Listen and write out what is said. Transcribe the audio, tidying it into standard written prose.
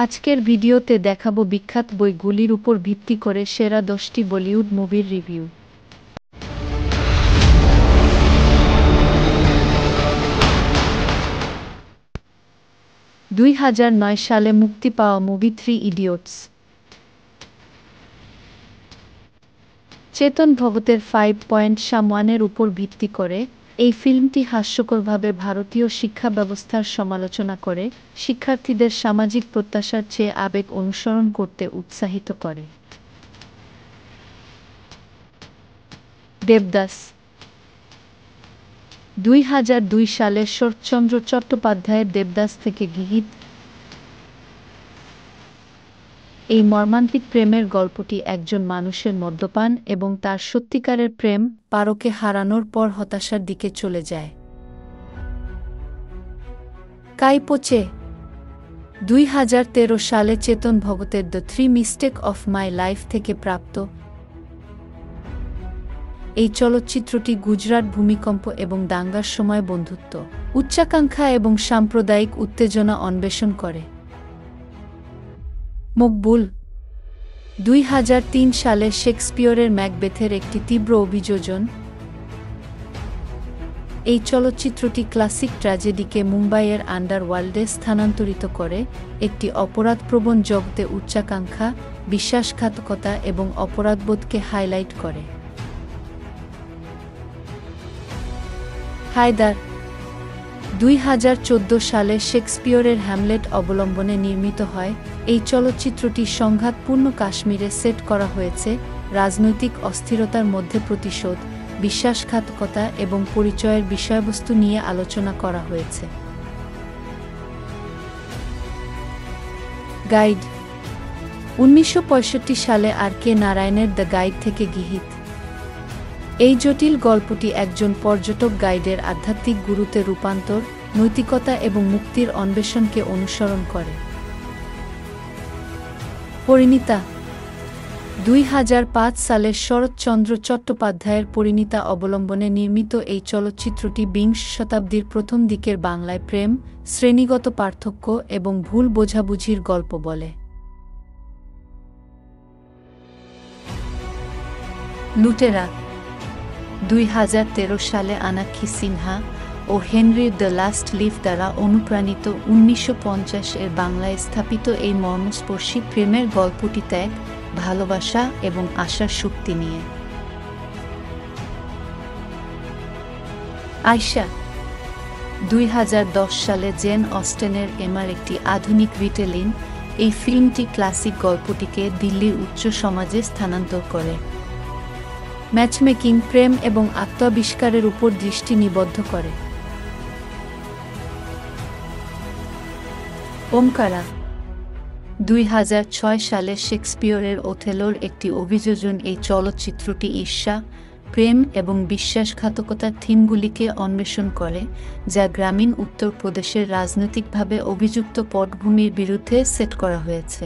আজকের ভিডিওতে দেখাবো বিখ্যাত বইগুলির উপর ভিত্তি করে সেরা 10টি বলিউড মুভির রিভিউ। 2009 সালে মুক্তি পাওয়া মুভি 3 ইডিয়টস। চেতন ভগতের 5.1 উপর ভিত্তি করে এই ফিল্মটি হাস্যকরভাবে ভারতীয় শিক্ষা ব্যবস্থার সমালোচনা করে, শিক্ষার্থীদের সামাজিক প্রত্যাশার চেয়ে আবেগ অনুসরণ করতে উৎসাহিত করে। দেবদাস। 2002 সালে শরৎচন্দ্র চট্টোপাধ্যায়ের দেবদাস থেকে গৃহীত এই মর্মান্তিক প্রেমের গল্পটি একজন মানুষের মদ্যপান এবং তার সত্যিকারের প্রেম পারকে হারানোর পর হতাশার দিকে চলে যায়। কাইপোচে। 2013 সালে চেতন ভগতের the 3 mistake of my life থেকে প্রাপ্ত এই চলচ্চিত্রটি গুজরাট ভূমিকম্প এবং দাঙ্গার সময় বন্ধুত্ব, উচ্চাকাঙ্ক্ষা এবং সাম্প্রদায়িক উত্তেজনা অন্বেষণ করে। মকবুল। 2003 সালে শেক্সপিয়রের ম্যাকবেথের একটি তীব্র অভিযোজন। এই চলচ্চিত্রটি ক্লাসিক ট্র্যাজেডিকে মুম্বাইয়ের আন্ডারওয়ার্ল্ডে স্থানান্তরিত করে, একটি অপরাধপ্রবণ জগতে উচ্চাকাঙ্ক্ষা, বিশ্বাসঘাতকতা এবং অপরাধবোধকে হাইলাইট করে। হায়দার। 2014 সালে শেক্সপিয়রের হ্যামলেট অবলম্বনে নির্মিত হয়। এই চলচ্চিত্রটি সংঘাতপূর্ণ কাশ্মীরে সেট করা হয়েছে, রাজনৈতিক অস্থিরতার মধ্যে প্রতিশোধ, বিশ্বাসঘাতকতা এবং পরিচয়ের বিষয়বস্তু নিয়ে আলোচনা করা হয়েছে। গাইড। 1965 সালে আর কে নারায়ণের দ্য গাইড থেকে গৃহীত। এই জটিল গল্পটি একজন পর্যটক গাইডের আধ্যাত্মিক গুরুতে রূপান্তর, নৈতিকতা এবং মুক্তির অন্বেষণকে অনুসরণ করে। পরিণীতা। 2005 সালে শরৎচন্দ্র চট্টোপাধ্যায়ের পরিণীতা অবলম্বনে নির্মিত এই চলচ্চিত্রটি বিংশ শতাব্দীর প্রথম দিকের বাংলায় প্রেম, শ্রেণীগত পার্থক্য এবং ভুল বোঝাবুঝির গল্প বলে। লুটেরা। 2013 সালে আনাক্ষী সিনহা ও হেনরির দ্য লাস্ট লিভ দ্বারা অনুপ্রাণিত 1950-এর বাংলায় স্থাপিত এই মর্মস্পর্শী প্রেমের গল্পটি ত্যাগ, ভালোবাসা এবং আশার শক্তি নিয়ে। আয়শা। 2010 সালে জেন অস্টেনের এমার একটি আধুনিক রিটেলিং। এই ফিল্মটি ক্লাসিক গল্পটিকে দিল্লির উচ্চ সমাজে স্থানান্তর করে, ম্যাচমেকিং, প্রেম এবং আত্মাবিষ্কারের উপর দৃষ্টি নিবদ্ধ করে। ওমকারা। 2006 সালে শেক্সপিয়রের ওথেলোর একটি অভিযোজন। এই চলচ্চিত্রটি ঈর্ষা, প্রেম এবং বিশ্বাসঘাতকতার থিমগুলিকে অন্বেষণ করে, যা গ্রামীণ উত্তরপ্রদেশের রাজনৈতিকভাবে অভিযুক্ত পটভূমির বিরুদ্ধে সেট করা হয়েছে।